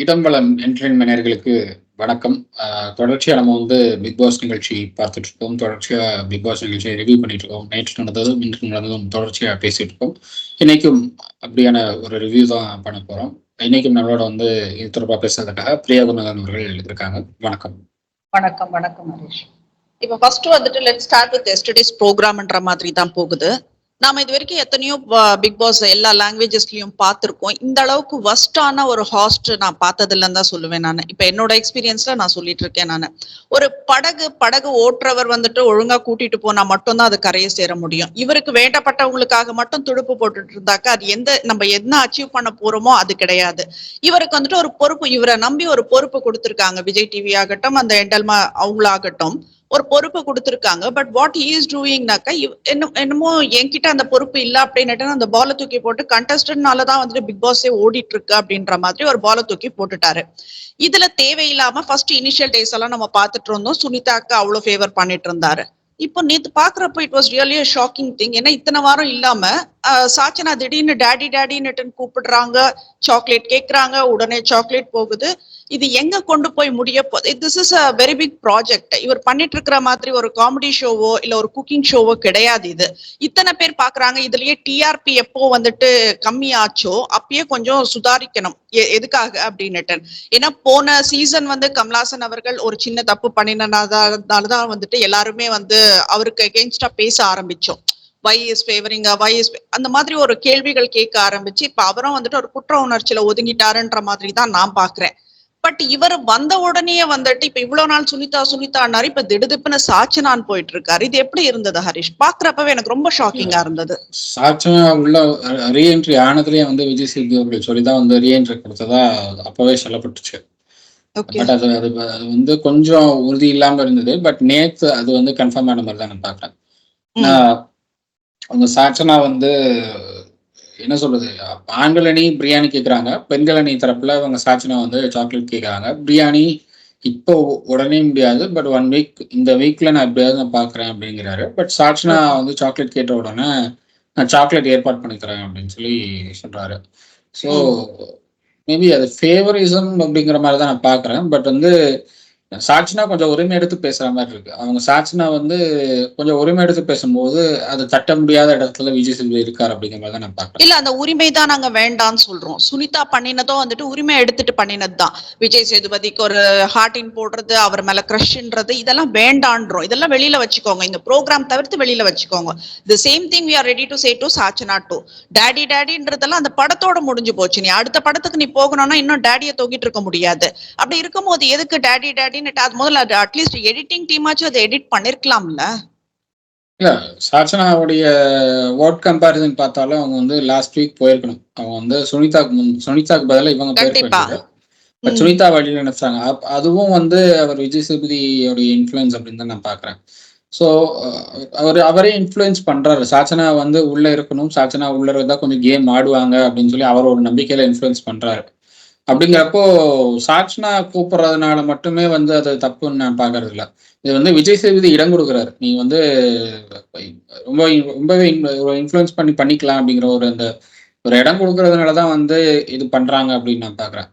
இடம்பலம் entertainment நேயர்களுக்கு வணக்கம். தொடர்ச்சியா நம்ம வந்து பிக் பாஸ் நிகழ்ச்சி பார்த்துட்டு இருக்கோம். தொடர்ச்சியா பிக் பாஸ் நிகழ்ச்சியை ரிவ்யூ பண்ணிட்டு இருக்கோம். நேற்று நடந்ததும் இன்று நடந்ததும் தொடர்ச்சியா பேசிட்டு இருக்கோம். இன்னைக்கும் அப்படியான ஒரு ரிவ்யூ தான் பண்ண போறோம். இன்னைக்கும் நம்மளோட வந்து இது தொடர்பாக பேசுறதுக்காக பிரியா குணநாதன் அவர்கள் இருக்காங்க. வணக்கம். வணக்கம் வணக்கம் ஹரிஷ். இப்போ ஃபர்ஸ்ட் வந்துட்டு லெட் ஸ்டார்ட் வித் எஸ்டர்டேஸ் ப்ரோக்ராம்ன்ற மாதிரி தான் போகுது. நாம இது வரைக்கும் எத்தனையோ பிக் பாஸ் எல்லா லாங்குவேஜஸ்லயும் பார்த்திருக்கோம். இந்த அளவுக்கு வஸ்டான ஒரு ஹாஸ்ட் நான் பார்த்தது இல்லைன்னு தான் சொல்லுவேன். நான் இப்ப என்னோட எக்ஸ்பீரியன்ஸ்ல நான் சொல்லிட்டு இருக்கேன். நான் ஒரு படகு ஓட்டுறவர் வந்துட்டு ஒழுங்கா கூட்டிட்டு போனா மட்டும்தான் அது கரையை சேர முடியும். இவருக்கு வேண்டப்பட்டவங்களுக்காக மட்டும் துடுப்பு போட்டுட்டு இருந்தாக்க அது நம்ம என்ன அச்சீவ் பண்ண போறோமோ அது கிடையாது. இவருக்கு வந்துட்டு ஒரு பொறுப்பு, இவரை நம்பி ஒரு பொறுப்பு கொடுத்திருக்காங்க. விஜய் டிவி ஆகட்டும், அந்த எண்டல்மா அவங்களாகட்டும், ஒரு பொறுப்பு கொடுத்திருக்காங்க. பட் வாட் ஹி இஸ் டூயிங்னாக்கா, என்னமோ என்கிட்ட அந்த பொறுப்பு இல்ல அப்படின்னுட்டு அந்த பாலை தூக்கி போட்டு கண்டஸ்டன்ட்னாலதான் வந்துட்டு பிக் பாஸே ஓடிட்டு இருக்கு அப்படின்ற மாதிரி ஒரு பாலை தூக்கி போட்டுட்டாரு. இதுல தேவையில்லாம ஃபர்ஸ்ட் இனிஷியல் டேஸ் எல்லாம் நம்ம பார்த்துட்டு இருந்தோம். சுனிதாக்கு அவ்வளவு ஃபேவர் பண்ணிட்டு இருந்தாரு. இப்போ நேத்து பாக்குறப்ப it was really shocking thing. ஏன்னா இத்தனை வாரம் இல்லாம சாச்சனா திடீர்னு டேடின்னு கூப்பிடுறாங்க, சாக்லேட் கேக்குறாங்க, உடனே சாக்லேட் போகுது. இது எங்க கொண்டு போய் முடிய போகுது? This is a very big project. இவர் பண்ணிட்டு இருக்கிற மாதிரி ஒரு காமெடி ஷோவோ இல்ல ஒரு குக்கிங் ஷோவோ கிடையாது இது. இத்தனை பேர் பாக்குறாங்க. இதுலயே டிஆர்பி எப்போ வந்துட்டு கம்மி ஆச்சோ அப்பயே கொஞ்சம் சுதாரிக்கணும். எதுக்காக அப்படின்னுட்டு. ஏன்னா போன சீசன் வந்து கமலாசன் அவர்கள் ஒரு சின்ன தப்பு பண்ணினதாலதான் வந்துட்டு எல்லாருமே வந்து அவருக்கு எகெயின்ஸ்டா பேச ஆரம்பிச்சோம். வை இஸ் ஃபேவரிங், அந்த மாதிரி ஒரு கேள்விகள் கேட்க ஆரம்பிச்சு இப்ப அவரும் வந்துட்டு ஒரு குற்ற உணர்ச்சியில ஒதுங்கிட்டாருன்ற மாதிரி தான் நான் பாக்குறேன். பட் இவர் வந்த உடனே வந்துட்டு இப்ப இவ்வளவு நாள் சுனிதான்னாரு, இப்ப திடுதிப்புன்னு சாச்சனான்னு போயிட்டு இருக்காரு. இது எப்படி இருந்தது ஹரிஷ்? பாக்குறப்பவே எனக்கு ரொம்ப ஷாக்கிங்கா இருந்தது. சாச்சனா உள்ள ரீஎன்ட்ரி ஆனதுலயே வந்து விஜய் சேதுபதி அவர்கள் சொல்லிதான் வந்து ரீஎன்ட்ரி கொடுத்ததா அப்பவே சொல்லப்பட்டுச்சு. பட் அது வந்து கொஞ்சம் உறுதி இல்லாம இருந்தது. பட் நேத்து அது வந்து கன்ஃபார்ம் ஆன மாதிரி தான் நான் பாக்குறேன். அவங்க சாச்சனா வந்து என்ன சொல்றது, ஆண்கள் அணி பிரியாணி கேட்குறாங்க, பெண்கள் அணி தரப்புல அவங்க சாச்சனா வந்து சாக்லேட் கேட்குறாங்க. பிரியாணி இப்போ உடனே முடியாது, பட் 1 வீக், இந்த வீக்ல நான் எப்படியாவது நான் பாக்குறேன் அப்படிங்கிறாரு. பட் சாச்சனா வந்து சாக்லேட் கேட்ட உடனே நான் சாக்லேட் ஏற்பாடு பண்ணிக்கிறேன் அப்படின்னு சொல்லி சொல்றாரு. ஸோ மேபி அது ஃபேவரிசம் அப்படிங்கிற மாதிரி தான் நான் பாக்குறேன். பட் வந்து சாட்சினா கொஞ்சம் உரிமை எடுத்து பேசுற மாதிரி இருக்கு. அவங்க சாட்சினா வந்து கொஞ்சம் உரிமை எடுத்து பேசும்போது அது தட்ட முடியாத இடத்துல விஜய் சேதுபதி இருக்காரு அப்படிங்கிற மாதிரி தான் நான் பாக்குறேன். இல்ல, அந்த உரிமை தான் நாங்க வேண்டாம்னு சொல்றோம். சுனிதா பண்ணினதும் வந்துட்டு உரிமை எடுத்துட்டு பண்ணினது தான். விஜய் சேதுபதிக்கு ஒரு ஹார்டின் போடுறது, அவர் மேல கிரஷ்ன்றது, இதெல்லாம் வேண்டான்றோம். இதெல்லாம் வெளியில வச்சுக்கோங்க. இந்த ப்ரோக்ராம் தவிர்த்து வெளியில வச்சுக்கோங்க. The same thing we are ready to say to Sachana too. டேடின்றதெல்லாம் அந்த படத்தோட முடிஞ்சு போச்சு. நீ அடுத்த படத்துக்கு நீ போகணும்னா இன்னும் டேடியை தூக்கிட்டு இருக்க முடியாது. அப்படி இருக்கும்போது எதுக்கு டேடின்னு அது முதல்ல அட்லீஸ்ட் எடிட்டிங் டீமாச்சும் அதை எடிட் பண்ணிருக்கலாம்ல. இல்ல, சாச்சனாவுடைய ஓட் கம்பேரிசன் பார்த்தாலும் அவங்க வந்து லாஸ்ட் வீக் போயிருக்கணும். அவங்க வந்து சுனிதாக்கு பதிலாக இவங்க போயிருக்காங்க. பட் சுனிதா வழி நினைச்சாங்க. அதுவும் வந்து அவர் விஜய் சேதுபதியோடைய இன்ஃபுளுன்ஸ் அப்படின்னு தான் நான் பாக்குறேன். ஸோ அவரே இன்ஃப்ளூயன்ஸ் பண்றாரு. சாச்சனா வந்து உள்ள இருக்கணும், சாச்சனா உள்ள இருந்தா கொஞ்சம் கேம் ஆடுவாங்க அப்படின்னு சொல்லி அவர் ஒரு நம்பிக்கையில இன்ஃப்ளூயன்ஸ் பண்றாரு. அப்படிங்கிறப்போ சாட்சனா கூப்பிடுறதுனால மட்டுமே வந்து அது தப்புன்னு நான் பாக்குறது இல்லை. இது வந்து விஜய் சேதுபதி இடம் கொடுக்குறாரு. நீ வந்து ரொம்பவே இன்ஃப்ளூயன்ஸ் பண்ணிக்கலாம் அப்படிங்கிற ஒரு இடம் கொடுக்கறதுனாலதான் வந்து இது பண்றாங்க அப்படின்னு நான் பாக்குறேன்.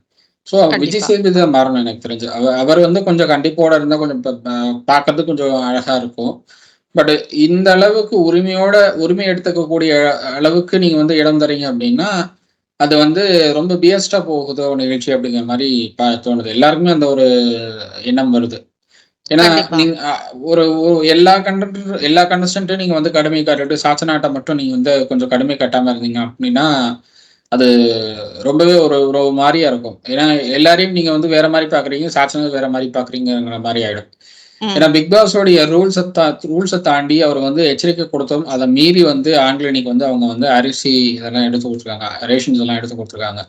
ஸோ விஜய் சேதுபதி தான் மாறணும் எனக்கு தெரிஞ்சு. அவர் வந்து கொஞ்சம் கண்டிப்போட இருந்தா கொஞ்சம் பார்க்கறதுக்கு கொஞ்சம் அழகா இருக்கும். பட் இந்த அளவுக்கு உரிமை எடுத்துக்கக்கூடிய அளவுக்கு நீங்க வந்து இடம் தரீங்க அப்படின்னா அது வந்து ரொம்ப பியஸ்டா போகுதோ நிகழ்ச்சி அப்படிங்கிற மாதிரி தோணுது. எல்லாருக்குமே அந்த ஒரு எண்ணம் வருது. ஏன்னா நீங்க ஒரு எல்லா கண்டஸ்டன்ட்டும் நீங்க வந்து கடுமை காட்டிட்டு சாச்சனாட்ட மட்டும் நீங்க வந்து கொஞ்சம் கடுமை காட்டாம இருந்தீங்க அப்படின்னா அது ரொம்பவே ஒரு மாதிரியா இருக்கும். ஏன்னா எல்லாரையும் நீங்க வந்து வேற மாதிரி பாக்குறீங்க, சாச்சனா வேற மாதிரி பாக்குறீங்கிற மாதிரி ஆயிடும். ஏன்னா பிக் பாஸோடைய ரூல்ஸை தாண்டி அவர் வந்து எச்சரிக்கை கொடுத்தோம், அதை மீறி வந்து ஆண்கள் அணிக்கு வந்து அவங்க வந்து அரிசி இதெல்லாம் எடுத்து கொடுத்துருக்காங்க, ரேஷன்ஸ் எல்லாம் எடுத்து கொடுத்துருக்காங்க.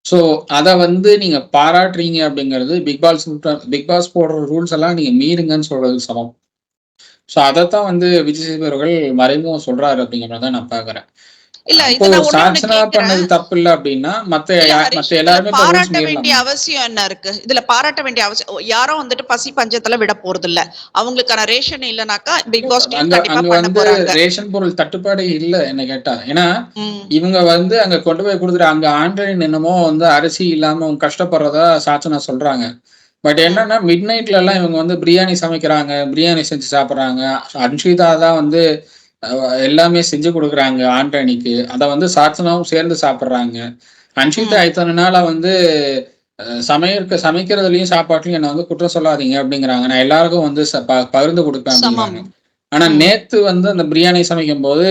ஸோ அதை வந்து நீங்க பாராட்டுறீங்க அப்படிங்கிறது பிக் பாஸ் போடுற ரூல்ஸ் எல்லாம் நீங்க மீறுங்கன்னு சொல்றது சமம். ஸோ அதைத்தான் வந்து விஜய் சேதுபதி அவர்கள் மறைமுகம் சொல்றாரு அப்படிங்கிறத நான் பாக்குறேன். இல்ல அப்போ இத நான் ஒண்ணு சாட்சனா கேக்குறேன். பண்ணது தப்பு இல்ல அப்படின்னா மத்த இல்ல ஹரிஷ், இதுல எல்லாருமே இப்ப ரூல்ஸ் பாராட்ட வேண்டிய மீறலாம். அவசியம் என்ன இருக்கு? இதுல பாராட்ட வேண்டிய அவசியம் யாரும் வந்துட்டு பசி பஞ்சத்துல விட போறது இல்ல. அவங்களுக்கான ரேஷன் இல்லனாக்கா பிக் பாஸ் டீம் அங்க கண்டிப்பா அங்க பண்ண வந்து போறாங்க. ரேஷன் பொருள் தட்டுப்பாடு இல்ல என்ன கேட்டா. ஏன்னா ம். இவங்க வந்து அங்க கொண்டு போய் குடுத்துட்டு அங்க ஆன்லைன் என்னமோ வந்து அரிசி இல்லாம அவங்க கஷ்டப்படுறதா சாட்சனா சொல்றாங்க. பட் ம். என்னன்னா மிட் நைட்ல எல்லாம் இவங்க வந்து பிரியாணி சமைக்கிறாங்க, பிரியாணி செஞ்சு சாப்பிடுறாங்க. அன்ஷிதா தான் வந்து எல்லாமே செஞ்சு குடுக்குறாங்க ஆண்டனிக்கு. அத வந்து சாட்சனாவும் சேர்ந்து சாப்பிடுறாங்க. அன்ஷிதா ம். இத்தன நாளா வந்து சமைக்கிறதுலயும் சாப்பாட்டுலயும் என்ன வந்து குற்றம் சொல்லாதீங்க அப்படிங்கிறாங்க. நான் எல்லாருக்கும் வந்து பகிர்ந்து குடுப்பேன் சமம். அப்படிங்கிறாங்க. ஆனா ம். நேத்து வந்து அந்த பிரியாணி சமைக்கும்போது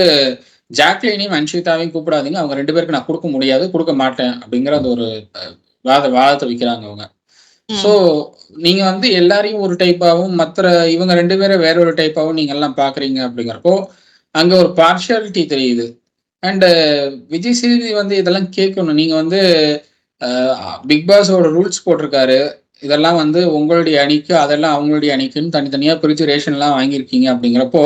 ஜாக்லினையும், அன்ஷிதாவையும் கூப்பிடாதீங்க. அவங்க 2 பேருக்கு நான் குடுக்க முடியாது, குடுக்க மாட்டேன் அப்படிங்கிற அந்த ஒரு வாதத்த வைக்கிறாங்க அவங்க. ஸோ, ம். நீங்க வந்து எல்லாரையும் ஒரு டைப்பாவும், இவங்க 2 பேர வேற ஒரு டைப்பாவும் நீங்க எல்லாம் பார்க்குறீங்க அப்படிங்கிறப்போ, அங்க ஒரு பார்ஷியாலிட்டி தெரியுது. அண்ட் விஜய் சேதுபதி வந்து இதெல்லாம் கேட்கணும். நீங்க வந்து பிக் பாஸோட ரூல்ஸ் போட்டிருக்காரு. இதெல்லாம் வந்து உங்களுடைய அணிக்கு, அதெல்லாம் அவங்களுடைய அணிக்குன்னு தனித்தனியா பிரிச்சு ரேஷன்லாம் வாங்கியிருக்கீங்க அப்படிங்கிறப்போ,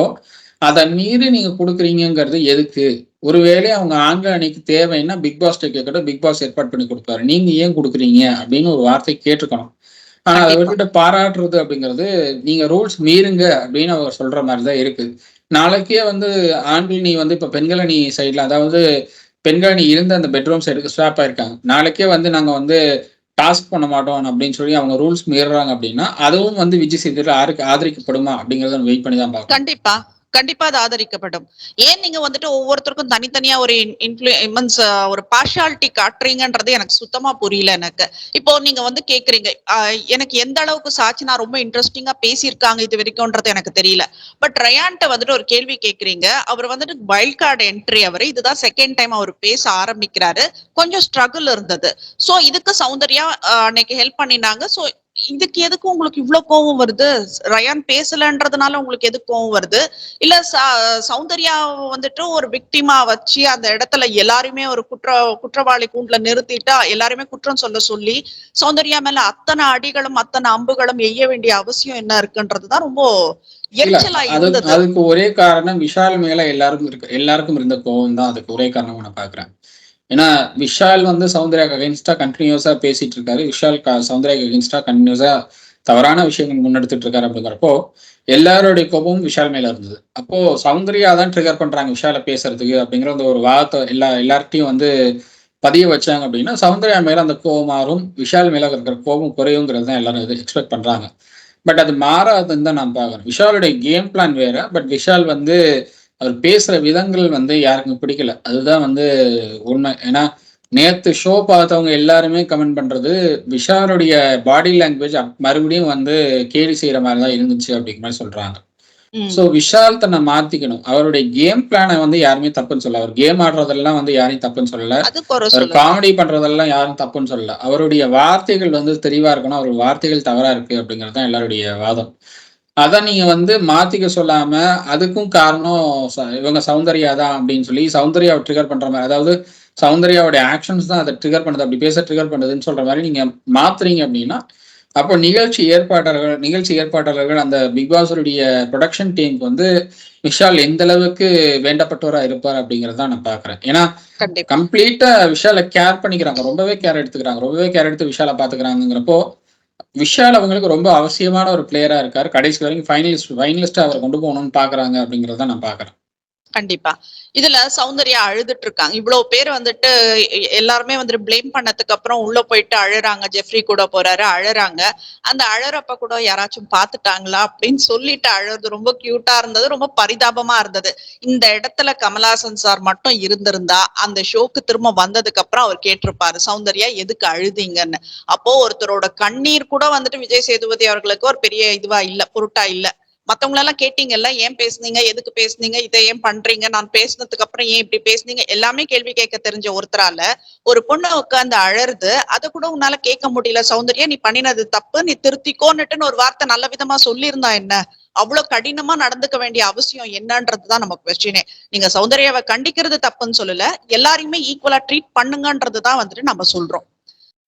அத மீறி நீங்க குடுக்குறீங்கங்கிறது எதுக்கு? ஒருவேளை அவங்க ஆண்கள் அணிக்கு தேவைன்னா பிக் பாஸ்ட்ட கேட்கட்டும். பிக் பாஸ் ஏற்பாடு பண்ணி குடுப்பாரு. நீங்க ஏன் குடுக்குறீங்க? அப்படின்னு ஒரு வார்த்தை கேட்டுருக்கணும். ஆனா அத கண்டிப்பா. விட்டுட்டு பாராட்டுறது அப்படிங்கிறது, நீங்க ரூல்ஸ் மீறுங்க அப்படின்னு அவர் சொல்ற மாரி தான் இருக்கு. நாளைக்கே வந்து ஆண்கள் நீ வந்து இப்ப பெண்கள் அணி சைட்ல அதாவது பெண்கள் அணி இருந்த அந்த பெட்ரூம் சைடுக்கு ஸ்வாப் ஆயிருக்காங்க. நாளைக்கே வந்து நாங்க வந்து டாஸ்க் பண்ண மாட்டோம் அப்படின்னு சொல்லி அவங்க ரூல்ஸ் மீறுறாங்க அப்படின்னா, அதுவும் வந்து விஜய் சேதுபதியால ஆதரிக்கப்படுமா அப்படிங்கிறத நம்ம வெயிட் பண்ணி தான் பார்க்கணும். கண்டிப்பா. கண்டிப்பா அது ஆதரிக்கப்படும். ஏன் நீங்க வந்துட்டு ஒவ்வொருத்தருக்கும் தனித்தனியா ஒரு மீன்ஸ் ஒரு பார்ஷியாலிட்டி காட்டுறீங்கன்றது எனக்கு சுத்தமா புரியல எனக்கு. இப்போ நீங்க வந்து கேக்குறீங்க, எனக்கு எந்த அளவுக்கு சாட்சினா ரொம்ப இன்ட்ரெஸ்டிங்கா பேசியிருக்காங்க இது வரைக்கும்ன்றது எனக்கு தெரியல. பட் ரயான்ட்ட வந்துட்டு ஒரு கேள்வி கேக்குறீங்க. அவர் வந்துட்டு வைல்ட் கார்டு என்ட்ரி அவரு. இதுதான் செகண்ட் டைம் அவர் பேச ஆரம்பிக்கிறாரு. கொஞ்சம் ஸ்ட்ரகிள் இருந்தது. சோ இதுக்கு சௌந்தர்யா அன்னைக்கு ஹெல்ப் பண்ணினாங்க. சோ இதுக்கு எதுக்கு உங்களுக்கு இவ்ளோ கோவம் வருது? ரயான் பேசலன்றதுனால உங்களுக்கு எதுக்கு கோவம் வருது? இல்ல சௌந்தர்யா வந்துட்டு ஒரு விக்டிமா வச்சு அந்த இடத்துல எல்லாருமே ஒரு குற்றவாளி கூண்டுல நிறுத்திட்டா எல்லாருமே குற்றம் சொல்லி சௌந்தர்யா மேல அத்தனை அடிகளும் அத்தனை அம்புகளும் எய்ய வேண்டிய அவசியம் என்ன இருக்குன்றதுதான் ரொம்ப இல்ல எரிச்சலா இருந்தது. அதுக்கு ஒரே காரணம் விஷால் மேல எல்லாருக்கும் இருந்த கோவம் தான் அதுக்கு ஒரே காரணமா நான் பார்க்குறேன். ஏன்னா, விஷால் வந்து சௌந்தர்யாக்கு அகைன்ஸ்டா கன்டினியூஸா பேசிட்டு இருக்காரு. விஷால் சௌந்தர்யாக்கு அகைன்ஸ்டா கன்டினியூஸா தவறான விஷயங்கள் முன்னெடுத்துட்டு இருக்காரு அப்படிங்கிறப்போ, எல்லாருடைய கோபமும் விஷால் மேல இருந்தது. அப்போ சௌந்தர்யா தான் ட்ரிகர் பண்றாங்க விஷால பேசுறதுக்கு அப்படிங்கிற அந்த ஒரு வாதத்த எல்லார்ட்டயும் வந்து பதிய வச்சாங்க அப்படின்னா, சௌந்தர்யா மேல அந்த கோவம் மாறும். விஷால் மேல இருக்கிற கோபம் குறையுங்கிறது தான் எல்லாரும் எக்ஸ்பெக்ட் பண்றாங்க. பட் அது மாறாதுன்னு தான் நான் பார்க்குறேன். விஷாலுடைய கேம் பிளான் வேற. பட் விஷால் வந்து அவர் பேசுற விதங்கள் வந்து யாருக்கும் பிடிக்கல. அதுதான் வந்து உண்மை. ஏன்னா, நேத்து ஷோ பார்த்தவங்க எல்லாருமே கமெண்ட் பண்றது, விஷாலுடைய பாடி லாங்குவேஜ் மறுபடியும் வந்து கேலி செய்ற மாரி தான் இருந்துச்சு அப்படிங்கிற மாரி சொல்றாங்க. ஸோ ம். விஷால் தன்னை மாத்திக்கணும். அவருடைய கேம் பிளான வந்து யாருமே தப்புன்னு சொல்லல. அவர் கேம் ஆடுறதெல்லாம் வந்து யாரையும் தப்புன்னு சொல்லல. அது குறை அவர் சொல்லல. காமெடி பண்றதெல்லாம் யாரும் தப்புன்னு சொல்லல. அவருடைய வார்த்தைகள் வந்து தெளிவா இருக்கணும். அவர் வார்த்தைகள் தவறா இருக்கு அப்படிங்கிறது தான் எல்லாருடைய வாதம். அத நீங்க வந்து மாத்திக்க சொல்லாம, அதுக்கும் காரணம் இவங்க சௌந்தர்யா தான் அப்படின்னு சொல்லி சௌந்தர்யாவ ட்ரிகர் பண்ற மாரி, அதாவது சௌந்தர்யாவுடைய ஆக்ஷன்ஸ் தான் அத ட்ரிகர் பண்ணுது. அப்படி பேச ட்ரிகர் பண்ணுதுன்னு சொல்ற மாரி நீங்க மாத்துறீங்க அப்படின்னா, அப்போ நிகழ்ச்சி ஏற்பாட்டாளர்கள் அந்த பிக் பாஸுடைய புரொடக்ஷன் டீமுக்கு வந்து விஷால் எந்த அளவுக்கு வேண்டப்பட்டவரா இருப்பார் அப்படிங்கிறத தான் நான் பார்க்குறேன். ஏன்னா, கண்டிப்பா. கம்ப்ளீட்டா விஷால கேர் பண்ணிக்கிறாங்க. ரொம்பவே கேர் எடுத்துக்கிறாங்க. ரொம்பவே கேர் எடுத்து விஷால பார்த்துக்கிறாங்கங்கிறப்போ, விஷால் அவங்களுக்கு ரொம்ப அவசியமான ஒரு பிளேயரா இருக்காரு. கடைசி வரைக்கும் ஃபைனலிஸ்ட்டா அவர கொண்டு போகணும்னு பார்க்குறாங்க அப்படிங்கிறத நான் பார்க்குறேன். கண்டிப்பா. இதுல சௌந்தர்யா அழுதுட்டு இருக்காங்க. இவ்வளவு பேர் வந்துட்டு எல்லாருமே வந்துட்டு ப்ளேம் பண்ணதுக்கு அப்புறம் உள்ள போயிட்டு அழுறாங்க. ஜெஃப்ரி கூட போறாரு, அழுறாங்க. அந்த அழறப்ப கூட யாராச்சும் பாத்துட்டாங்களா அப்படின்னு சொல்லிட்டு அழறது ரொம்ப கியூட்டா இருந்தது. ரொம்ப பரிதாபமா இருந்தது. இந்த இடத்துல கமலஹாசன் சார் மட்டும் இருந்திருந்தா அந்த ஷோக்கு திரும்ப வந்ததுக்கு அப்புறம் அவர் கேட்டிருப்பாரு, சௌந்தர்யா எதுக்கு அழுதீங்கன்னு. அப்போ ஒருத்தரோட கண்ணீர் கூட வந்துட்டு விஜய் சேதுபதி அவர்களுக்கு ஒரு பெரிய இதுவா இல்ல, பொருட்டா இல்ல. மத்தவங்கள எல்லாம் கேட்டீங்கல்ல, ஏன் பேசுனீங்க, எதுக்கு பேசுனீங்க, இதை ஏன் பண்றீங்க, நான் பேசினதுக்கு அப்புறம் ஏன் இப்படி பேசுனீங்க, எல்லாமே கேள்வி கேட்க தெரிஞ்ச ஒருத்தரால ஒரு பொண்ணு உட்கார்ந்து அழறது, அதை கூட உன்னால கேட்க முடியல. சௌந்தர்யா நீ பண்ணினது தப்பு, நீ திருத்திக்கோன்னுட்டுன்னு ஒரு வார்த்தை நல்ல விதமா சொல்லியிருந்தா என்ன? அவ்வளவு கடினமா நடந்துக்க வேண்டிய அவசியம் என்னன்றதுதான் நம்ம கொஸ்டினே. நீங்க சௌந்தர்யாவை கண்டிக்கிறது தப்புன்னு சொல்லல, எல்லாரையுமே ஈக்குவலா ட்ரீட் பண்ணுங்கன்றதுதான் வந்துட்டு நம்ம சொல்றோம்.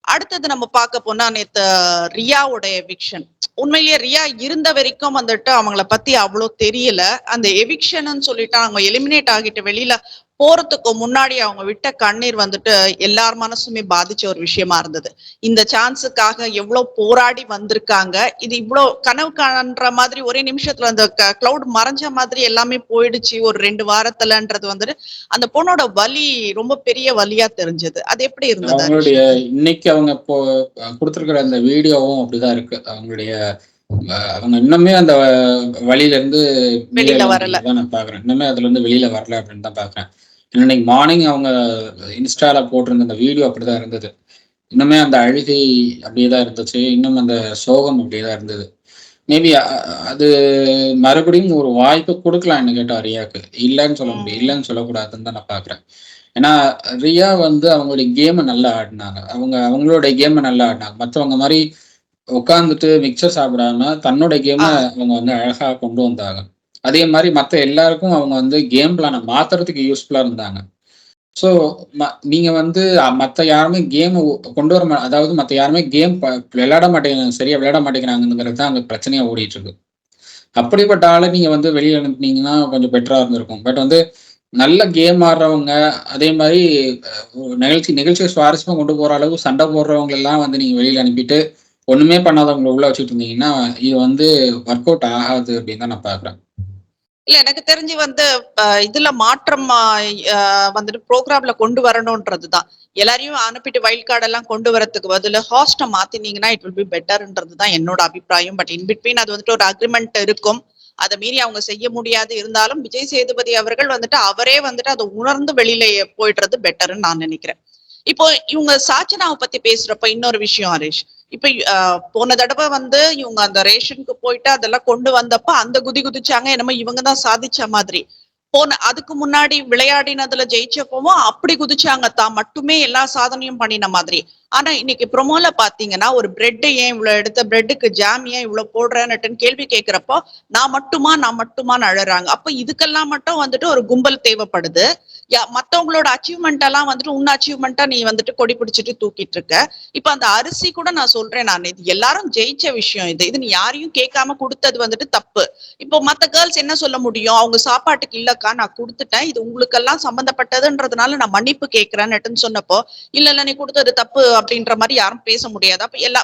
அடுத்தது நம்ம பார்க்க போனா நேத்து ரியாவோட எவிக்ஷன். உண்மையிலேயே ரியா இருந்த வரைக்கும் வந்துட்டு அவங்கள பத்தி அவ்வளவு தெரியல. அந்த எவிக்ஷன் சொல்லிட்டு அவங்க எலிமினேட் ஆகிட்டு வெளியில போறதுக்கு முன்னாடி அவங்க விட்ட கண்ணீர் வந்துட்டு எல்லார் மனசுமே பாதிச்ச ஒரு விஷயமா இருந்தது. இந்த சான்ஸுக்காக எவ்வளவு போராடி வந்திருக்காங்க. இது இவ்வளவு கனவு காண்ற மாதிரி ஒரே நிமிஷத்துல அந்த கிளவுட் மறைஞ்ச மாதிரி எல்லாமே போயிடுச்சு ஒரு 2 வாரத்துலன்றது வந்துட்டு அந்த பொண்ணோட வலி ரொம்ப பெரிய வலியா தெரிஞ்சது. அது எப்படி இருந்தது ஹரிஷ்? அவங்களுடைய இன்னைக்கு அவங்க இப்போ குடுத்திருக்கிற அந்த வீடியோவும் அப்படிதான் இருக்கு. அவங்களுடைய அவங்க இன்னுமே அந்த வழியில இருந்து வெளியில வரல. தான் நான் பாக்குறேன். இன்னுமே அதுல இருந்து வெளியில வரல அப்படின்னு தான் பாக்குறேன். இன்னைக்கு மார்னிங் அவங்க இன்ஸ்டால போட்டிருந்த அந்த வீடியோ அப்படிதான் இருந்தது. இன்னுமே அந்த அழுகை அப்படியேதான் இருந்துச்சு. இன்னும் அந்த சோகம் அப்படியேதான் இருந்தது. மேபி அது மறுபடியும் ஒரு வாய்ப்பு கொடுக்கலாம் என்ன கேட்டா ரியாக்கு. இல்லைன்னு சொல்ல முடியும். இல்லைன்னு சொல்லக்கூடாதுன்னு தான் நான் பாக்குறேன். ஏன்னா ரியா வந்து அவங்களுடைய கேமை நல்லா ஆடினாங்க. அவங்களுடைய கேமை நல்லா ஆடினாங்க. மற்றவங்க மாதிரி உட்காந்துட்டு மிக்சர் சாப்பிடாம தன்னோட கேமை அவங்க வந்து அழகா கொண்டு வந்தாங்க. அதே மாதிரி மற்ற எல்லாருக்கும் அவங்க வந்து கேம் பிளானை மாத்துறதுக்கு யூஸ்ஃபுல்லா இருந்தாங்க. ஸோ நீங்க வந்து மற்ற யாருமே கேம் கொண்டு வர அதாவது மற்ற யாருமே கேம் விளையாட மாட்டேங்கிறாங்க, சரியா விளையாட மாட்டேங்கிறாங்கிறது தான் அங்க பிரச்சனையா ஓடிட்டு இருக்கு. அப்படிப்பட்ட ஆளை நீங்க வந்து வெளியே அனுப்புனீங்கன்னா கொஞ்சம் பெட்டரா இருந்திருக்கும். பட் வந்து நல்ல கேம் ஆடுறவங்க, அதே மாதிரி நிகழ்ச்சியை சுவாரஸ்யமா கொண்டு போற அளவுக்கு சண்டை போடுறவங்க எல்லாம் வந்து நீங்க வெளியில அனுப்பிட்டு ஒண்ணுமே பண்ணாதவங்களை உள்ள வச்சுட்டு இருந்தீங்கன்னா இது வந்து ஒர்க் அவுட் ஆகாது அப்படின்னு தான் நான் பாக்குறேன். இல்ல எனக்கு தெரிஞ்சு வந்து இதுல மாற்றம் வந்துட்டு ப்ரோக்ராம்ல கொண்டு வரணும்ன்றதுதான். எல்லாரையும் அனுப்பிட்டு வைல்ட் கார்டு எல்லாம் கொண்டு வரதுக்கு பதில் ஹாஸ்ட மாத்தினீங்கன்னா இட் வில் பி பெட்டர்ன்றதுதான் என்னோட அபிப்பிராயம். பட் இன்பிட்வீன் அது வந்துட்டு ஒரு அக்ரிமெண்ட் இருக்கும். அதை மீறி அவங்க செய்ய முடியாது. இருந்தாலும் விஜய் சேதுபதி அவர்கள் வந்துட்டு அவரே வந்துட்டு அதை உணர்ந்து வெளியில போயிடுறது பெட்டர்ன்னு நான் நினைக்கிறேன். இப்போ இவங்க சாச்சனாவை பத்தி பேசுறப்ப இன்னொரு விஷயம் ஹரிஷ். இப்ப போன தடவை வந்து இவங்க அந்த ரேஷனுக்கு போயிட்டு அதெல்லாம் கொண்டு வந்தப்ப அந்த குதி குதிச்சாங்க, என்னமோ இவங்கதான் சாதிச்ச மாதிரி. அதுக்கு முன்னாடி விளையாடினதுல ஜெயிச்சப்பவும் அப்படி குதிச்சாங்க, தான் மட்டுமே எல்லா சாதனையும் பண்ணின மாதிரி. ஆனா இன்னைக்கு ப்ரொமோல பாத்தீங்கன்னா ஒரு பிரெட் ஏன் இவ்வளவு எடுத்த, பிரெட்டுக்கு ஜாம் ஏன் இவ்வளவு போடுறேன்னுட்டுன்னு கேள்வி கேட்கிறப்போ நான் மட்டுமான்னு அழறாங்க. அப்ப இதுக்கெல்லாம் மட்டும் வந்துட்டு ஒரு கும்பல் தேவைப்படுது. மத்தவங்களோட அச்சீவ்மெண்ட் எல்லாம் வந்துட்டு உன் அச்சீவ்மெண்டா நீ வந்துட்டு கொடி பிடிச்சிட்டு தூக்கிட்டு இருக்க. இப்ப அந்த அரிசி கூட நான் சொல்றேன், நான் இது எல்லாரும் ஜெயிச்ச விஷயம். இது நீ யாரையும் கேட்காம கொடுத்தது வந்துட்டு தப்பு. இப்போ மத்த கேர்ள்ஸ் என்ன சொல்ல முடியும், அவங்க சாப்பாட்டுக்கு இல்லக்கா நான் கொடுத்துட்டேன், இது உங்களுக்கெல்லாம் சம்பந்தப்பட்டதுன்றதுனால நான் மன்னிப்பு கேட்கிறேன்னு சொன்னப்போ இல்ல நீ கொடுத்தது தப்பு அப்படின்ற மாதிரி யாரும் பேச முடியாது. அப்ப எல்லா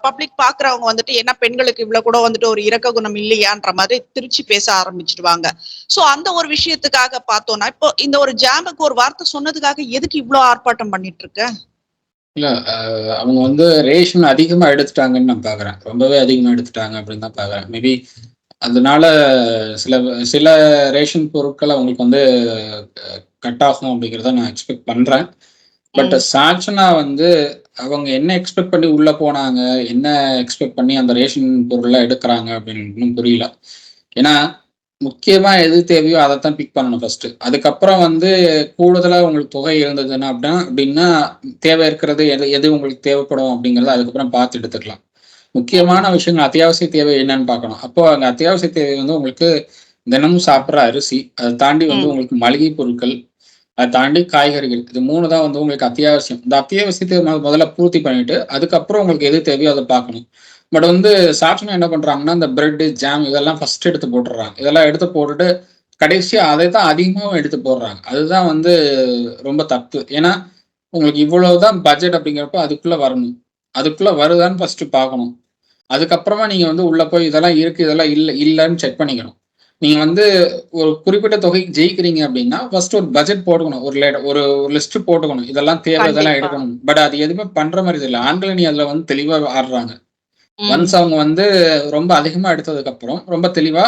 பப்ளிக் பாக்குறவங்க வந்துட்டு என்ன பெண்களுக்கு இவ்வளவு கூட வந்துட்டு ஒரு இரக்க குணம் இல்லையான்ற மாதிரி திருச்சி பேச ஆரம்பிச்சிடுவாங்க. சோ அந்த ஒரு விஷயத்துக்காக பார்த்தோம்னா இப்போ இந்த ஒரு ஜாமுக்கு ஒரு வார்த்தை சொன்னதுக்காக எதுக்கு இவ்வளவு ஆர்ப்பாட்டம் பண்ணிட்டு இருக்க? இல்ல அவங்க வந்து ரேஷன் அதிகமா எடுத்துட்டாங்கன்னு நான் பாக்குறேன். ரொம்பவே அதிகமா எடுத்துட்டாங்க அப்படின்னு தான் பாக்குறேன். மேபி அதனால சில சில ரேஷன் பொருட்கள் அவங்களுக்கு வந்து கட் ஆகும் அப்படிங்கிறத நான் எக்ஸ்பெக்ட் பண்றேன். பட் சாட்சனா வந்து அவங்க என்ன எக்ஸ்பெக்ட் பண்ணி உள்ள போனாங்க, என்ன எக்ஸ்பெக்ட் பண்ணி அந்த ரேஷன் பொருள்லாம் எடுக்கிறாங்க அப்படின்னு புரியல. ஏன்னா முக்கியமா எது தேவையோ அதைத்தான் பிக் பண்ணணும் ஃபர்ஸ்ட். அதுக்கப்புறம் வந்து கூடுதலா உங்களுக்கு தொகை இருந்ததுன்னா அப்படின்னா தேவை இருக்கிறது எது உங்களுக்கு தேவைப்படும் அப்படிங்கறத அதுக்கப்புறம் பார்த்து எடுத்துக்கலாம். முக்கியமான விஷயங்கள் அத்தியாவசிய தேவை என்னன்னு பார்க்கணும். அப்போ அங்க அத்தியாவசிய தேவை வந்து உங்களுக்கு தினமும் சாப்பிட்ற அரிசி, அதை தாண்டி வந்து உங்களுக்கு மளிகை பொருட்கள், அதை தாண்டி காய்கறிகள், இது 3 தான் வந்து உங்களுக்கு அத்தியாவசியம். இந்த அத்தியாவசியத்தை முதல்ல பூர்த்தி பண்ணிட்டு அதுக்கப்புறம் உங்களுக்கு எது தேவையோ அதை பார்க்கணும். பட் வந்து சாட்சனா என்ன பண்றாங்கன்னா இந்த பிரெட், ஜாம் இதெல்லாம் ஃபர்ஸ்ட் எடுத்து போட்டுறாங்க. இதெல்லாம் எடுத்து போட்டுட்டு கடைசியா அதை தான் அதிகமாகவும் எடுத்து போடுறாங்க. அதுதான் வந்து ரொம்ப தப்பு. ஏன்னா உங்களுக்கு இவ்வளவுதான் பட்ஜெட் அப்படிங்கிறப்ப அதுக்குள்ள வரணும். அதுக்குள்ள வருதான்னு ஃபர்ஸ்ட் பார்க்கணும். அதுக்கப்புறமா நீங்க வந்து உள்ள போய் இதெல்லாம் இருக்கு இதெல்லாம் இல்லைன்னு செக் பண்ணிக்கணும். நீங்க வந்து ஒரு குறிப்பிட்ட தொகைக்கு ஜெயிக்கிறீங்க அப்படின்னா ஃபர்ஸ்ட் ஒரு பட்ஜெட் போட்டுக்கணும். ஒரு லிஸ்ட் போட்டுக்கணும். இதெல்லாம் தேவை, இதெல்லாம் எடுக்கணும். பட் அது எதுவுமே பண்ற மாதிரி தெரியல. ஆண்கள் நீ அதுல வந்து தெளிவா ஆடுறாங்க. ஒன்ஸ் அவங்க வந்து ரொம்ப அதிகமா எடுத்ததுக்கு அப்புறம் ரொம்ப தெளிவா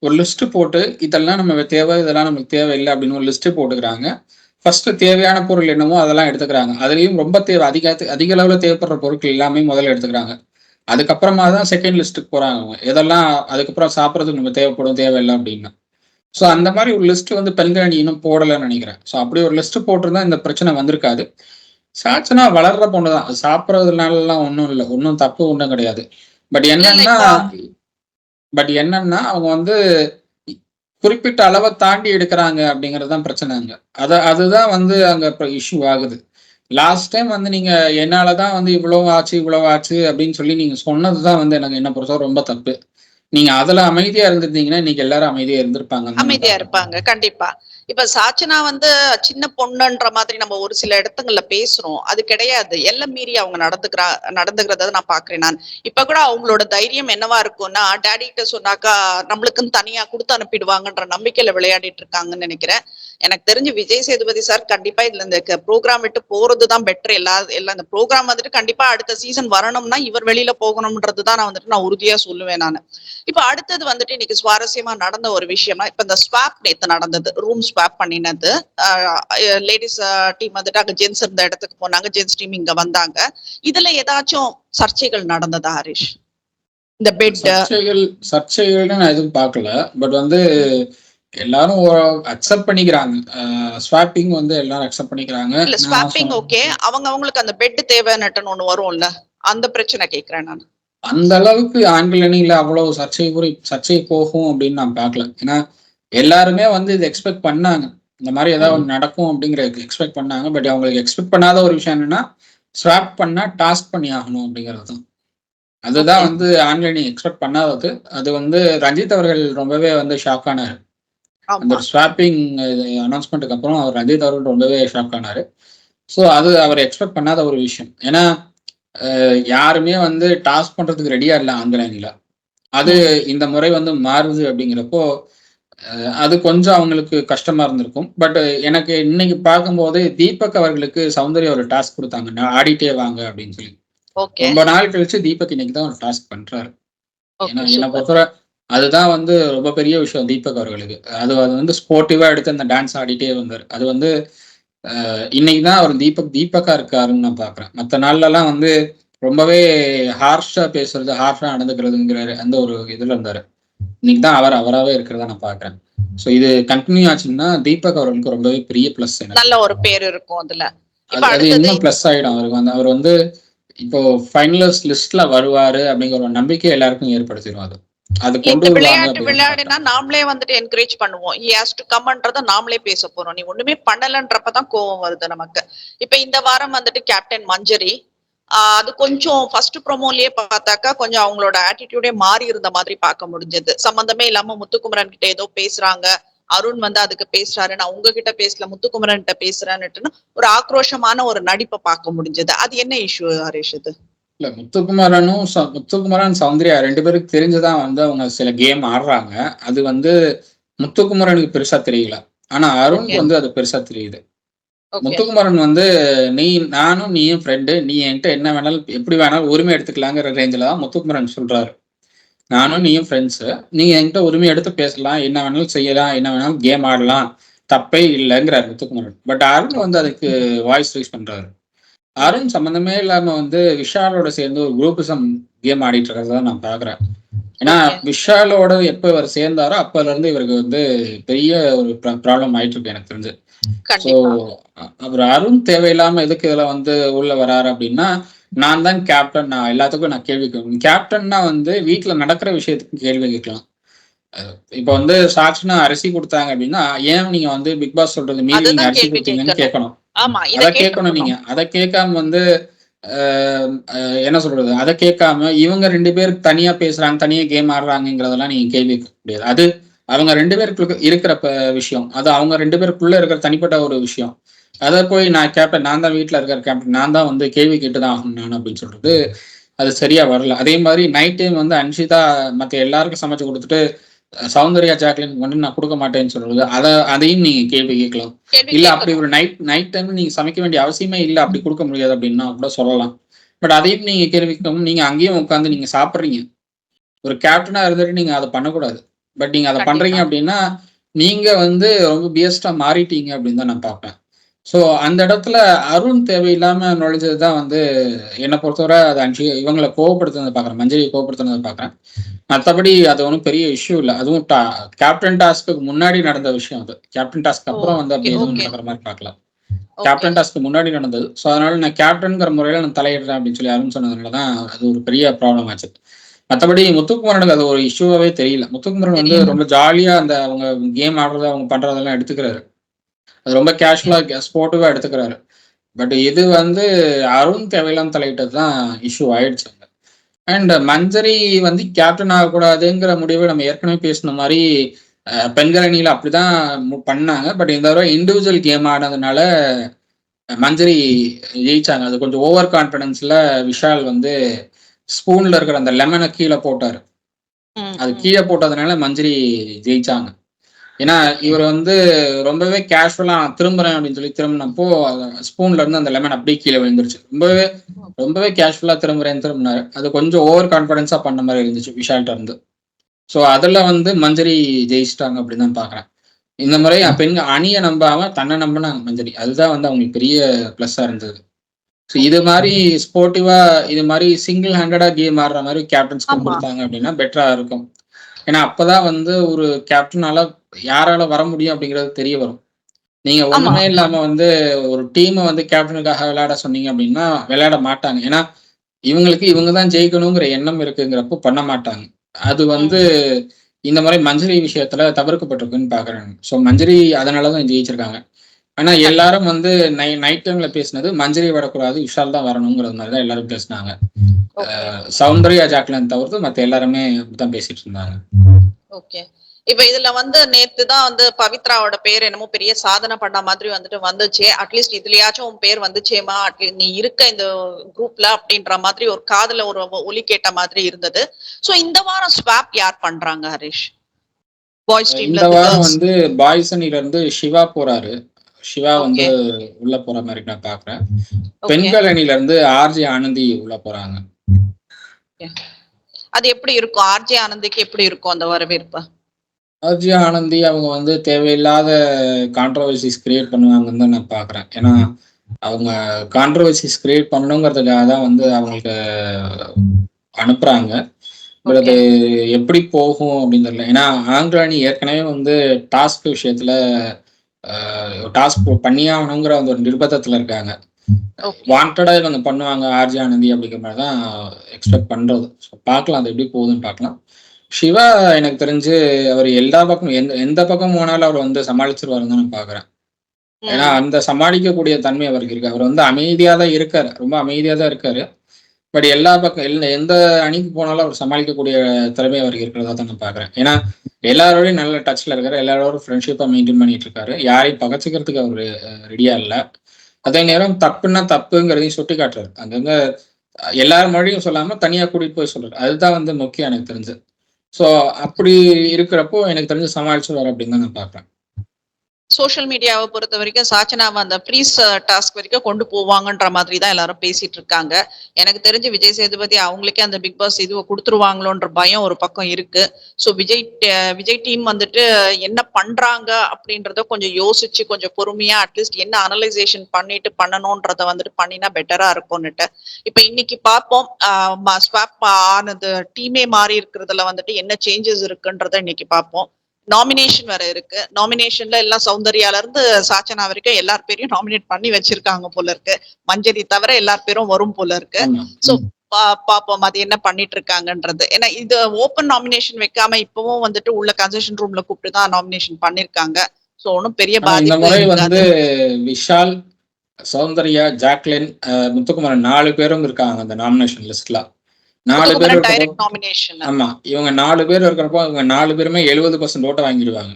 ஒரு லிஸ்ட் போட்டு இதெல்லாம் நம்ம தேவை, இதெல்லாம் நமக்கு தேவையில்லை அப்படின்னு ஒரு லிஸ்ட் போட்டுக்கிறாங்க. ஃபர்ஸ்ட் தேவையான பொருள் என்னமோ அதெல்லாம் எடுத்துக்கிறாங்க. அதுலயும் ரொம்ப தேவை அதிக அளவுல தேவைப்படுற பொருட்கள் எல்லாமே முதல்ல எடுத்துக்கிறாங்க. அதுக்கப்புறமா தான் செகண்ட் லிஸ்ட்டுக்கு போறாங்க அவங்க. எதெல்லாம் அதுக்கப்புறம் சாப்பிட்றதுக்கு நம்ம தேவைப்படும் தேவையில்லை அப்படின்னா. ஸோ அந்த மாதிரி ஒரு லிஸ்ட் வந்து பெண்கள் அணி இன்னும் போடலைன்னு நினைக்கிறேன். ஸோ அப்படி ஒரு லிஸ்ட் போட்டிருந்தா இந்த பிரச்சனை வந்திருக்காது. சாட்சனா வளர்ற பொண்ணுதான். அது சாப்பிட்றதுனாலலாம் ஒன்றும் இல்லை, ஒன்றும் தப்பு ஒன்றும் கிடையாது. பட் என்னன்னா அவங்க வந்து குறிப்பிட்ட அளவை தாண்டி எடுக்கிறாங்க அப்படிங்கிறது தான் பிரச்சனைங்க. அதுதான் வந்து அங்க இஷ்யூ ஆகுது. லாஸ்ட் டைம் வந்து நீங்க என்னாலதான் வந்து இவ்வளவு ஆச்சு அப்படின்னு சொல்லி நீங்க சொன்னதுதான் வந்து எனக்கு என்ன பொறுத்தவரை ரொம்ப தப்பு. நீங்க அதுல அமைதியா இருந்திருந்தீங்கன்னா இன்னைக்கு எல்லாரும் அமைதியா இருந்திருப்பாங்க. அமைதியா இருப்பாங்க கண்டிப்பா. இப்ப சாச்சனா வந்து சின்ன பொண்ணுன்ற மாதிரி நம்ம ஒரு சில இடத்துங்கள்ல பேசுறோம். அது கிடையாது. எல்லை மீறி அவங்க நடந்துக்கிறத நான் பாக்குறேன் நான். இப்ப கூட அவங்களோட தைரியம் என்னவா இருக்கும்னா, டாடி கிட்ட சொன்னாக்கா நம்மளுக்குன்னு தனியா குடுத்து அனுப்பிடுவாங்கன்ற நம்பிக்கையில விளையாடிட்டு இருக்காங்கன்னு நினைக்கிறேன். எனக்கு தெரிஞ்சு விஜய் சேதுபதி சார் கண்டிப்பா இதுல இந்த ப்ரோக்ராம் விட்டு போறதுதான் பெட்டர். எல்லாம் இந்த ப்ரோக்ராம் வந்துட்டு கண்டிப்பா அடுத்த சீசன் வரணும்னா இவர் வெளியில போகணும்ன்றதுதான் நான் உறுதியா சொல்லுவேன் நான். இப்ப அடுத்தது வந்துட்டு இன்னைக்கு சுவாரஸ்யமா நடந்த ஒரு விஷயம்னா, இப்ப இந்த ஸ்வாப் நேத்து நடந்தது. ரூம் ஸ்வாப் பண்ணினது. லேடிஸ் டீம் வந்துட்டு அங்க ஜென்ஸ் இருந்த இடத்துக்கு போனாங்க, ஜென்ஸ் டீம் இங்க வந்தாங்க. இதுல ஏதாச்சும் சர்ச்சைகள் நடந்ததா ஹரிஷ்? இந்த பெட் சர்ச்சைகள்னு நான் எதுவும் பார்க்கல. பட் வந்து எல்லாரும் அக்செப்ட் பண்ணிக்கிறாங்க. ஸ்வாப்பிங் வந்து எல்லாரும் அக்செப்ட் பண்ணிக்கிறாங்க. இல்ல ஸ்வாப்பிங் ஓகே. அவங்களுக்கு அந்த பெட் தேவைன்னு ஒண்ணு வரும்ல, அந்த பிரச்சனை கேக்குறேன் நான். அந்த அளவுக்கு ஆண்கள் அணியில அவ்வளவு சர்ச்சை போகும் அப்படின்னு நான் பார்க்கல. ஏன்னா எல்லாருமே வந்து இதை எக்ஸ்பெக்ட் பண்ணாங்க. இந்த மாதிரி ஏதாவது ஒன்று நடக்கும் அப்படிங்கிறது எக்ஸ்பெக்ட் பண்ணாங்க. பட் அவங்களுக்கு எக்ஸ்பெக்ட் பண்ணாத ஒரு விஷயம் என்னன்னா, ஸ்வாப் பண்ணா டாஸ்க் பண்ணி ஆகணும் அப்படிங்கிறது தான். அதுதான் வந்து ஆண்கள் அணி எக்ஸ்பெக்ட் பண்ணாதது. அது வந்து ரஞ்சித் அவர்கள் ரொம்பவே வந்து ஷாக் ஆனாரு. அந்த ஸ்வாப்பிங் அனௌன்ஸ்மெண்ட்டுக்கு அப்புறம் அவர் ரஞ்சித் அவர்கள் ரொம்பவே ஷாக் ஆனாரு. ஸோ அது அவர் எக்ஸ்பெக்ட் பண்ணாத ஒரு விஷயம். ஏன்னா யாருமே வந்து டாஸ்க் பண்றதுக்கு ரெடியா இல்லை ஆண்கள் அணியில. அது இந்த முறை வந்து மாறுது அப்படிங்கிறப்போ அது கொஞ்சம் அவங்களுக்கு கஷ்டமா இருந்திருக்கும். பட் எனக்கு இன்னைக்கு பார்க்கும்போது தீபக் அவர்களுக்கு சௌந்தர்யா ஒரு டாஸ்க் கொடுத்தாங்க, ஆடிட்டே வாங்க அப்படின்னு சொல்லி. ரொம்ப நாள் கழிச்சு தீபக் இன்னைக்கு தான் ஒரு டாஸ்க் பண்றாரு. ஏன்னா என்னை பொறுத்தவரை அதுதான் வந்து ரொம்ப பெரிய விஷயம் தீபக் அவர்களுக்கு. அது வந்து ஸ்போர்ட்டிவா எடுத்து அந்த டான்ஸ் ஆடிட்டே வந்தார். அது வந்து இன்னைக்குதான் அவர் தீபக்கா இருக்காருன்னு நான் பாக்குறேன். மற்ற நாள்ல எல்லாம் வந்து ரொம்பவே ஹார்ஷா பேசுறது, ஹார்ஷா நடந்துக்கிறதுங்கிற அந்த ஒரு இதுல இருந்தாரு. இன்னைக்குதான் அவராவே இருக்கிறதா நான் பாக்குறேன். சோ இது கண்டினியூ ஆச்சுன்னா தீபக் அவர்களுக்கு ரொம்பவே பெரிய பிளஸ். நல்ல ஒரு பேர் இருக்கும் அதுல. அது இன்னும் பிளஸ் ஆயிடும் அவருக்கு. வந்து அவர் வந்து இப்போ ஃபைனலிஸ்ட் லிஸ்ட்ல வருவாரு அப்படிங்கிற ஒரு நம்பிக்கை எல்லாருக்கும் ஏற்படுத்திடும். அது கொண்டு விளையாடினா நாமளே வந்துட்டு என்கரேஜ் பண்ணுவோம். he has to comன்றத நாமளே பேச போறோம். நீ ஒண்ணுமே பண்ணலன்றப்பதான் கோவம் வருது நமக்கு. இப்ப இந்த வாரம் வந்துட்டு கேப்டன் மஞ்சரி அது கொஞ்சம் ஃபர்ஸ்ட் ப்ரோமோலயே பார்த்தாக்கா கொஞ்சம் அவங்களோட ஆட்டிடியூடே மாறி இருந்த மாதிரி பார்க்க முடிஞ்சது. சம்பந்தமே இல்லாம முத்துக்குமரன் கிட்ட ஏதோ பேசுறாங்க, அருண் வந்து அதுக்கு பேசுறாரு, நான் உங்ககிட்ட பேசல முத்துக்குமரன் கிட்ட பேசுறேன்னுட்டுன்னு ஒரு ஆக்ரோஷமான ஒரு நடிப்பை பார்க்க முடிஞ்சது. அது என்ன இஷ்யூ ஹரிஷ்? இது இல்ல முத்துக்குமரன் சௌந்தர்யா 2 பேருக்கு தெரிஞ்சுதான் வந்து அவங்க சில கேம் ஆடுறாங்க. அது வந்து முத்துக்குமரனுக்கு பெருசா தெரியல. ஆனா அருணுக்கு வந்து அது பெருசா தெரியுது. முத்துக்குமரன் வந்து நானும் நீயும் ஃப்ரெண்டு, நீ என்கிட்ட என்ன வேணாலும் எப்படி வேணாலும் உரிமை எடுத்துக்கலாங்கிற ரேஞ்சில தான் முத்துக்குமரன் சொல்றாரு. நானும் நீயும் ஃப்ரெண்ட்ஸ், நீங்க என்கிட்ட உரிமை எடுத்து பேசலாம், என்ன வேணாலும் செய்யலாம், என்ன வேணாலும் கேம் ஆடலாம், தப்பே இல்லைங்கிறாரு முத்துக்குமரன். பட் அருண் வந்து அதுக்கு வாய்ஸ் ரைஸ் பண்றாரு. அருண் சம்பந்தமே இல்லாம வந்து விஷாலோட சேர்ந்து ஒரு குரூப்பிசம் கேம் ஆடிட்டு இருக்கிறத நான் பாக்குறேன். ஏன்னா விஷாலோட எப்ப இவர் சேர்ந்தாரோ அப்பல இருந்து இவருக்கு வந்து பெரிய ஒரு ப்ராப்ளம் ஆயிட்டு இருக்கு எனக்கு தெரிஞ்சு. ஸோ அவர் அருண் தேவையில்லாம எதுக்கு இதுல வந்து உள்ள வராரு அப்படின்னா, நான் தான் கேப்டன், நான் எல்லாத்துக்கும் நான் கேள்வி கேட்கணும். கேப்டன்னா வந்து வீட்டுல நடக்கிற விஷயத்துக்கு கேள்வி கேட்கலாம். இப்ப வந்து சாட்சினா அரிசி கொடுத்தாங்க அப்படின்னா, ஏன் நீங்க வந்து பிக் பாஸ் சொல்றது மீறி நீங்க அரிசி கொடுத்தீங்கன்னு கேட்கணும். அதை கேட்கணும் நீங்க. அதை கேட்காம வந்து என்ன சொல்றது, அதை கேட்காம இவங்க 2 பேர் தனியா பேசுறாங்க, தனியா கேம் ஆடுறாங்கிறதெல்லாம் நீங்க கேள்வி கேட்க முடியாது. அது அவங்க 2 பேருக்கு இருக்கிற விஷயம். அது அவங்க 2 பேருக்குள்ள இருக்கிற தனிப்பட்ட ஒரு விஷயம். அதை போய் நான் கேப்டன், நான் தான் வீட்டுல இருக்கிற கேப்டன், நான் தான் வந்து கேள்வி கேட்டுதான் ஆகணும் நான் அப்படின்னு சொல்றது அது சரியா வரல. அதே மாதிரி நைட் டைம் வந்து அன்ஷிதா மத்த எல்லாருக்கும் சமைச்சு கொடுத்துட்டு சௌந்தர்யா ஜாக்லின் வந்து நான் கொடுக்க மாட்டேன்னு சொல்றது, அதையும் நீங்க கேள்வி கேட்கலாம். இல்ல அப்படி ஒரு நைட் டைம் நீங்க சமைக்க வேண்டிய அவசியமே இல்லை, அப்படி கொடுக்க முடியாது அப்படின்னா கூட சொல்லலாம். பட் அதையும் நீங்க கேள்வி கேட்கணும். நீங்க அங்கேயும் உட்காந்து நீங்க சாப்பிட்றீங்க. ஒரு கேப்டனா இருந்துட்டு நீங்க அதை பண்ணக்கூடாது. பட் நீங்க அதை பண்றீங்க அப்படின்னா நீங்க வந்து ரொம்ப பியஸ்டா மாறிட்டீங்க அப்படின்னு தான் நான் பார்ப்பேன். ஸோ அந்த இடத்துல அருண் தேவையில்லாம நுழைஞ்சதுதான் வந்து என்னை பொறுத்தவரை அது இவங்களை கோவப்படுத்துனதை பார்க்குறேன், மஞ்சரியை கோவப்படுத்துனதை பார்க்குறேன். மற்றபடி அது ஒன்றும் பெரிய இஷ்யூ இல்லை. அதுவும் கேப்டன் டாஸ்க்கு முன்னாடி நடந்த விஷயம். அது கேப்டன் டாஸ்க்கு அப்புறம் வந்து அப்படி எதுவும் நடக்கிற மாதிரி பார்க்கல. கேப்டன் டாஸ்க்கு முன்னாடி நடந்தது. ஸோ அதனால நான் கேப்டன்கிற முறையில நான் தலையிடுறேன் அப்படின்னு சொல்லி அருண் சொன்னதுனாலதான் அது ஒரு பெரிய ப்ராப்ளம் ஆச்சு. மற்றபடி முத்துக்குமரனுக்கு அது ஒரு இஷ்யூவாவே தெரியல. முத்துக்குமரன் வந்து ரொம்ப ஜாலியா அந்த அவங்க கேம் ஆடுறத அவங்க பண்றதெல்லாம் எடுத்துக்கிறாரு. அது ரொம்ப கேஷுவலா ஸ்போர்ட்டிவா எடுத்துக்கிறாரு. பட் இது வந்து அருண் தேவையில்லாம தலையிட்டது தான் இஷ்யூ ஆயிடுச்சு. அண்ட் மஞ்சரி வந்து கேப்டன் ஆகக்கூடாதுங்கிற முடிவை நம்ம ஏற்கனவே பேசின மாதிரி பெண்கள் அணியில அப்படிதான் பண்ணாங்க. பட் இந்த தடவை இண்டிவிஜுவல் கேம் ஆனதுனால மஞ்சரி ஜெயிச்சாங்க. அது கொஞ்சம் ஓவர் கான்ஃபிடன்ஸ்ல விஷால் வந்து ஸ்பூன்ல இருக்கிற அந்த லெமனை கீழே போட்டாரு. அது கீழே போட்டதுனால மஞ்சரி ஜெயிச்சாங்க. ஏன்னா இவர் வந்து ரொம்பவே கேஷுவலா திரும்புறேன் அப்படின்னு சொல்லி திரும்பினப்போ ஸ்பூன்ல இருந்து அந்த லெமன் அப்படியே கீழே விழுந்துருச்சு. ரொம்பவே கேஷுவலா திரும்புனாரு. அது கொஞ்சம் ஓவர் கான்ஃபிடன்ஸா பண்ண மாதிரி இருந்துச்சு விஷால்கிட்ட இருந்து. ஸோ அதுல வந்து மஞ்சரி ஜெயிச்சிட்டாங்க அப்படின்னு தான் பாக்குறேன். இந்த முறை பெண் அணியை நம்பாம தன்னை நம்பினாங்க மஞ்சரி. அதுதான் வந்து அவங்களுக்கு பெரிய பிளஸ்ஸா இருந்தது. ஸோ இது மாதிரி ஸ்போர்ட்டிவா இது மாதிரி சிங்கிள் ஹேண்டடா கேம் ஆடுற மாதிரி கேப்டன்ஸ்க்கு கொடுத்தாங்க அப்படின்னா பெட்டரா இருக்கும். ஏன்னா அப்பதான் வந்து ஒரு கேப்டனால யாரால வர முடியும் அப்படிங்கிறது தெரிய வரும். நீங்க ஒண்ணுமே இல்லாம வந்து ஒரு டீமை வந்து கேப்டனுக்காக விளையாட சொன்னீங்க அப்படின்னா விளையாட மாட்டாங்க. ஏன்னா இவங்களுக்கு இவங்கதான் ஜெயிக்கணுங்கிற எண்ணம் இருக்குங்கிறப்போ பண்ண மாட்டாங்க. அது வந்து இந்த மாதிரி மஞ்சரி விஷயத்துல தவிர்க்கப்பட்டிருக்குன்னு பாக்குறேன். ஸோ மஞ்சரி அதனாலதான் ஜெயிச்சிருக்காங்க. ஆனா எல்லாரும் வந்து நைட் டைம்ல பேசினது மஞ்சரி வரக்கூடாது, விஷால் தான் வரணுங்கிறது மாதிரிதான் எல்லாரும் பேசினாங்க. சௌந்தர்யா ஜாக்லின் தவிர்த்து மத்த எல்லாருமே அப்படித்தான் பேசிட்டு இருந்தாங்க. ஓகே. இப்ப இதுல வந்து நேத்து தான் வந்து பவித்ராவோட பேர் என்னமோ பெரிய சாதனை பண்ண மாதிரி வந்துச்சு. அட்லீஸ்ட் இதுலயாச்சும் உன் பேர் வந்துச்சேமா, நீ இருக்க இந்த குரூப்ல அப்படின்ற மாதிரி ஒரு காதுல ஒரு ஒலி கேட்ட மாதிரி இருந்தது. சோ இந்த வாரம் ஸ்வாப் யார் பண்றாங்க ஹரிஷ்? பாய்ஸ் டீம்ல இந்த வாரம் வந்து பாய்ஸ் அணில இருந்து சிவா போறாரு. சிவா வந்து உள்ள போற மாதிரி நான் பாக்குறேன். பெண்கள் அணில இருந்து ஆர்ஜே ஆனந்தி உள்ள போறாங்க. அது எப்படி இருக்கும்? ஆர்ஜே ஆனந்திக்கு எப்படி இருக்கும் அந்த வரவேற்பு? ஆர்ஜே ஆனந்தி அவங்க வந்து தேவையில்லாத கான்ட்ரவர்சிஸ் கிரியேட் பண்ணுவாங்கன்னு தான் நான் பாக்குறேன். ஏன்னா அவங்க கான்ட்ரவர்சிஸ் கிரியேட் பண்ணணுங்கிறதுக்காக தான் வந்து அவங்களுக்கு அனுப்புறாங்க. பட் அது எப்படி போகும் அப்படின்னு தெரியல. ஏன்னா ஆங்கில அணி ஏற்கனவே வந்து டாஸ்க் விஷயத்துல டாஸ்க் பண்ணியே ஆகணுங்கிற அந்த ஒரு நிர்பந்தத்துல இருக்காங்க. வாண்டடா இவங்க பண்ணுவாங்க ஆர்ஜே ஆனந்தி அப்படிங்கிற மாதிரி தான் எக்ஸ்பெக்ட் பண்றது. பார்க்கலாம் அது எப்படி போகுதுன்னு பார்க்கலாம். சிவா எனக்கு தெரிஞ்சு அவர் எல்லா பக்கம் எந்த பக்கம் போனாலும் அவர் வந்து சமாளிச்சிருவாருன்னு தான் நான் பாக்குறேன். ஏன்னா அந்த சமாளிக்கக்கூடிய தன்மை அவருக்கு இருக்கு. அவர் வந்து அமைதியா தான் இருக்காரு, ரொம்ப அமைதியா தான் இருக்காரு. பட் எல்லா பக்கம் எந்த அணிக்கு போனாலும் அவர் சமாளிக்கக்கூடிய திறமை அவருக்கு இருக்கிறதா தான் நான் பாக்குறேன். ஏன்னா எல்லாரோடையும் நல்ல டச்ல இருக்காரு, எல்லாரோடும் ஃப்ரெண்ட்ஷிப்பா மெயின்டைன் பண்ணிட்டு இருக்காரு. யாரையும் பகச்சுக்கிறதுக்கு அவரு ரெடியா இல்ல. அதே நேரம் தப்புன்னா தப்புங்கிறதையும் சுட்டி காட்டுறாரு. அங்கங்க எல்லாரும் மொழியும் சொல்லாம தனியா கூட்டிட்டு போய் சொல்றாரு. அதுதான் வந்து முக்கியம் எனக்கு தெரிஞ்சு. சோ அப்படி இருக்கிறப்போ எனக்கு தெரிஞ்சு சமாளிச்சுருவாரு அப்படின்னு தான் நான் பாக்குறேன். சோசியல் மீடியாவை பொறுத்த வரைக்கும் சாச்சனாவை அந்த ப்ரீஸ் டாஸ்க் வரைக்கும் கொண்டு போவாங்கன்ற மாதிரி தான் எல்லாரும் பேசிட்டு இருக்காங்க. எனக்கு தெரிஞ்சு விஜய் சேதுபதி அவங்களுக்கே அந்த பிக் பாஸ் இதுவை கொடுத்துருவாங்களோன்ற பயம் ஒரு பக்கம் இருக்கு. ஸோ விஜய் டீம் வந்துட்டு என்ன பண்றாங்க அப்படின்றத கொஞ்சம் யோசிச்சு கொஞ்சம் பொறுமையா அட்லீஸ்ட் என்ன அனலைசேஷன் பண்ணிட்டு பண்ணணும்ன்றத வந்துட்டு பண்ணினா பெட்டரா இருக்கும்னுட்டு. இப்ப இன்னைக்கு பார்ப்போம் ஸ்வாப் ஆனது டீமே மாறி இருக்கிறதுல வந்துட்டு என்ன சேஞ்சஸ் இருக்குன்றத இன்னைக்கு பார்ப்போம். நாமினேஷன் வேற இருக்கு. நாமினேஷன்ல எல்லாம் சௌந்தர்யால இருந்து சாச்சனா வரைக்கும் எல்லார் பேரையும் நாமினேட் பண்ணி வச்சிருக்காங்க போல இருக்கு. மஞ்சரி தவிர எல்லார் பேரும் வரும் போல இருக்கு. சோ பாப்போம் அது என்ன பண்ணிட்டு இருக்காங்கன்றது. ஏன்னா இது ஓப்பன் நாமினேஷன் வைக்காம இப்பவும் வந்துட்டு உள்ள கன்செஷன் ரூம்ல கூப்பிட்டு தான் நாமினேஷன் பண்ணிருக்காங்க. சோ ஒன்னும் பெரிய பாதிப்பு வந்து விஷால், சௌந்தர்யா, ஜாக்லின், முத்துக்குமரன் 4 பேரும் இருக்காங்க அந்த நாமினேஷன் லிஸ்ட்ல. 4 பேர் ஆமா இவங்க 4 பேர் இருக்கிறப்போ இவங்க 4 பேருமே 70% ஓட்ட வாங்கிடுவாங்க.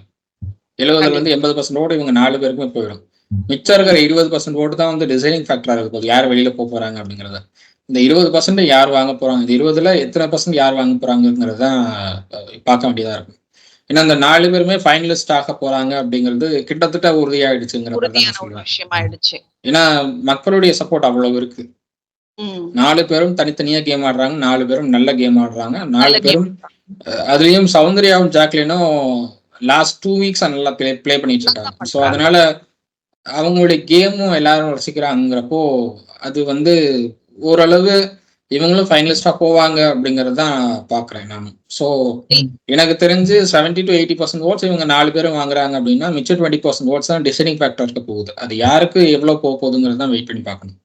70 வந்து 80% ஓட்டு இவங்க 4 பேருக்குமே போயிடும். மிச்சம் இருக்கிற 20% ஓட்டு தான் வந்து டிசைனிங் ஃபேக்டரா இருக்க போகுது, யார் வெளியில போறாங்க அப்படிங்கறத. இந்த 20% யார் வாங்க போறாங்க, இந்த 20ல எத்தனை பர்சன்ட் யார் வாங்க போறாங்கிறது தான் பார்க்க வேண்டியதா இருக்கும். ஏன்னா அந்த 4 பேருமே ஃபைனலிஸ்ட் ஆக போறாங்க அப்படிங்கிறது கிட்டத்தட்ட உறுதியாயிடுச்சுங்கிற விஷயம் ஆயிடுச்சு. ஏன்னா மக்களுடைய சப்போர்ட் அவ்வளவு இருக்கு. 4 பேரும் தனித்தனியா கேம் ஆடுறாங்க, 4 பேரும் நல்ல கேம் ஆடுறாங்க, 4 பேரும் அதுலயும் சௌந்தர்யாவும் ஜாக்லினும் லாஸ்ட் 2 வீக்ஸ் நல்லா பிளே பண்ணிட்டு இருக்காங்க. ஸோ அதனால அவங்களுடைய கேமும் எல்லாரும் ரசிக்கிறாங்கிறப்போ அது வந்து ஓரளவு இவங்களும் ஃபைனலிஸ்டா போவாங்க அப்படிங்கறது தான் பாக்குறேன் நான். ஸோ எனக்கு தெரிஞ்சு 70 to 80% ஓட்ஸ் இவங்க 4 பேரும் வாங்குறாங்க அப்படின்னா மிச்சம் 20% ஓட்ஸ் தான் டிசைனிங் ஃபேக்டருக்கு போகுது. அது யாருக்கு எவ்வளவு போகுதுங்கிறது தான் வெயிட் பண்ணி பார்க்கணும்.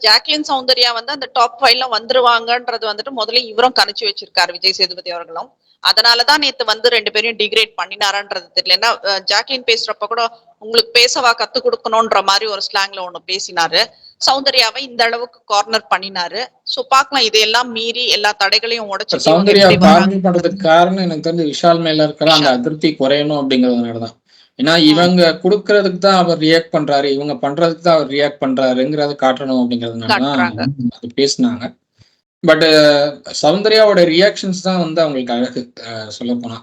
ஜாக்லின் சௌந்தர்யா வந்து அந்த டாப் 5ல வந்துருவாங்கன்றது வந்துட்டு முதல்ல இவரும் கணிச்சு வச்சிருக்காரு விஜய் சேதுபதி அவர்களும். அதனாலதான் நேத்து வந்து 2 பேரையும் டிகிரேட் பண்ணினாரான்றது தெரியல. ஏன்னா ஜாக்லின் பேசுறப்ப கூட உங்களுக்கு பேசவா கத்து கொடுக்கணும்ன்ற மாதிரி ஒரு ஸ்லாங்ல ஒண்ணு பேசினாரு. சௌந்தர்யாவை இந்த அளவுக்கு கார்னர் பண்ணினாரு. சோ பாக்கலாம் இதையெல்லாம் மீறி எல்லா தடைகளையும் உடைச்சிட்டு இவங்க சௌந்தர்யா எப்படி வராங்க. கார்னர் பண்றதுக்கு காரணம் எனக்கு தெரிஞ்சு விஷால் மேல இருக்கிற அந்த அதிருப்தி குறையணும் அப்படிங்கறதுனாலதான். ஏன்னா இவங்க குடுக்கறதுக்கு தான் அவர் ரியாக்ட் பண்றாரு, இவங்க பண்றதுக்கு தான் அவர் ரியாக்ட் பண்றாருங்கிறத காட்டணும் அப்படிங்கறதுனாலதான் காட்டுறாங்க. அது பேசினாங்க. பட் சௌந்தர்யாவோட ரியாக்ஷன்ஸ் தான் வந்து அவங்களுக்கு அழகு. சொல்ல போனா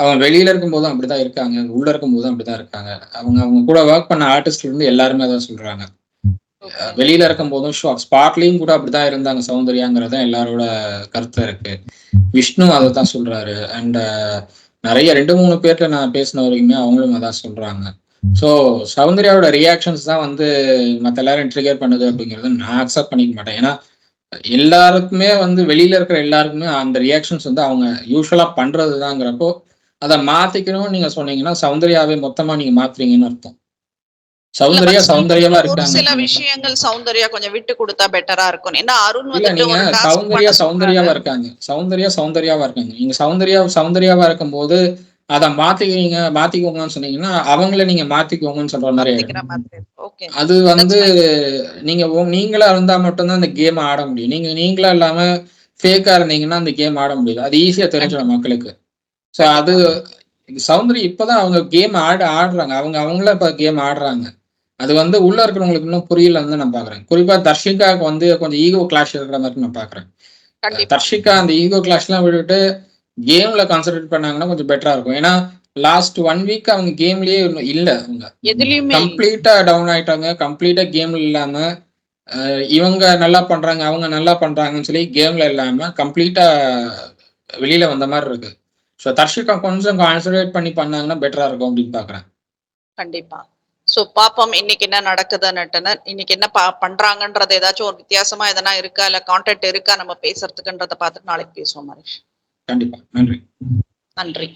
அவங்க வெளியில இருக்கும்போதும் அப்படிதான் இருக்காங்க, உள்ள இருக்கும்போதும் அப்படிதான் இருக்காங்க. அவங்க கூட ஒர்க் பண்ண ஆர்டிஸ்ட்ல இருந்து எல்லாருமே அதான் சொல்றாங்க. வெளியில இருக்கும் போதும் ஸ்பாட்லயும் கூட அப்படிதான் இருந்தாங்க சௌந்தர்யாங்கிறத எல்லாரோட கருத்து இருக்கு. விஷ்ணு அதை தான் சொல்றாரு. அண்ட் நிறைய 2-3 பேர்ல நான் பேசின வரைக்குமே அவங்களும் அதான் சொல்றாங்க. ஸோ சௌந்தர்யாவோட ரியாக்ஷன்ஸ் தான் வந்து மற்ற எல்லாரும் ட்ரிகர் பண்ணுது அப்படிங்கறத நான் அக்செப்ட் பண்ணிக்க மாட்டேன். ஏன்னா எல்லாருக்குமே வந்து வெளியில இருக்கிற எல்லாருக்குமே அந்த ரியாக்ஷன்ஸ் வந்து அவங்க யூஸ்வலா பண்றதுதாங்கிறப்போ அதை மாத்திக்கணும்னு நீங்க சொன்னீங்கன்னா சௌந்தர்யாவே மொத்தமா நீங்க மாத்துறீங்கன்னு அர்த்தம். சௌந்தர்யா சௌந்தர்யமா ஒரு சில இருக்காங்க. விஷயங்கள் சௌந்தர்யா கொஞ்சம் விட்டு கொடுத்தா பெட்டரா இருக்கும். ஏன்னா அருண் இல்ல வந்துட்டு நீங்க ஒரு task சௌந்தர்யா பண்ண சௌந்தர்யாவா சொல்றாரு. இருக்காங்க. சௌந்தர்யாவா இருக்காங்க. நீங்க சௌந்தர்யாவா இருக்கும்போது அதை மாத்திக்கோங்கன்னு சொன்னீங்கன்னா அவங்கள நீங்க மாத்திக்கோங்கன்னு சொல்ற மாதிரி மாத்திக்கிற மாதிரி. Okay. அது வந்து That's fine. நீங்க நீங்களா இருந்தா மட்டும்தான் அந்த கேம் ஆட முடியும். நீங்களா இல்லாம ஃபேக்கா இருந்தீங்கன்னா அந்த கேம் ஆட முடியாது. அது ஈஸியா தெரிஞ்சிடும் மக்களுக்கு. சோ அது சௌந்தர்யா இப்பதான் அவங்க கேம் ஆடுறாங்க. அவங்கள இப்ப கேம் ஆடுறாங்க. அது வந்து உள்ள இருக்கிறவங்களுக்கு இன்னும் புரியலன்னு தான் நான் பாக்குறேன். குறிப்பா தர்ஷிகாவுக்கு வந்து கொஞ்சம் ஈகோ கிளாஷ் இருக்கிற மாதிரி நான் பாக்குறேன். கண்டிப்பா. தர்ஷிகா அந்த ஈகோ கிளாஷ் எல்லாம் விட்டுட்டு கேம்ல கான்சென்ட்ரேட் பண்ணாங்கன்னா கொஞ்சம் பெட்டரா இருக்கும். ஏன்னா லாஸ்ட் 1 வீக் அவங்க கேம்லயே இல்ல. அவங்க எதுலயுமே கம்ப்ளீட்டா டவுன் ஆயிட்டாங்க. கம்ப்ளீட்டா கேம்ல இல்லாம இவங்க நல்லா பண்றாங்க, அவங்க நல்லா பண்றாங்கன்னு சொல்லி கேம்ல இல்லாம கம்ப்ளீட்டா வெளியில வந்த மாதிரி இருக்கு. ஸோ தர்ஷிகா கொஞ்சம் கான்சென்ட்ரேட் பண்ணி பண்ணாங்கன்னா பெட்டரா இருக்கும் அப்படின்னு பாக்குறேன். கண்டிப்பா. சோ பாப்போம் இன்னைக்கு என்ன நடக்குதுன்னுட்டுன்னு. இன்னைக்கு என்ன பண்றாங்கன்றது ஏதாச்சும் ஒரு வித்தியாசமா எதனா இருக்கா இல்ல கான்டென்ட் இருக்கா நம்ம பேசுறதுக்குன்றத பார்த்துட்டு நாளைக்கு பேசுவோம். கண்டிப்பா. நன்றி. நன்றி.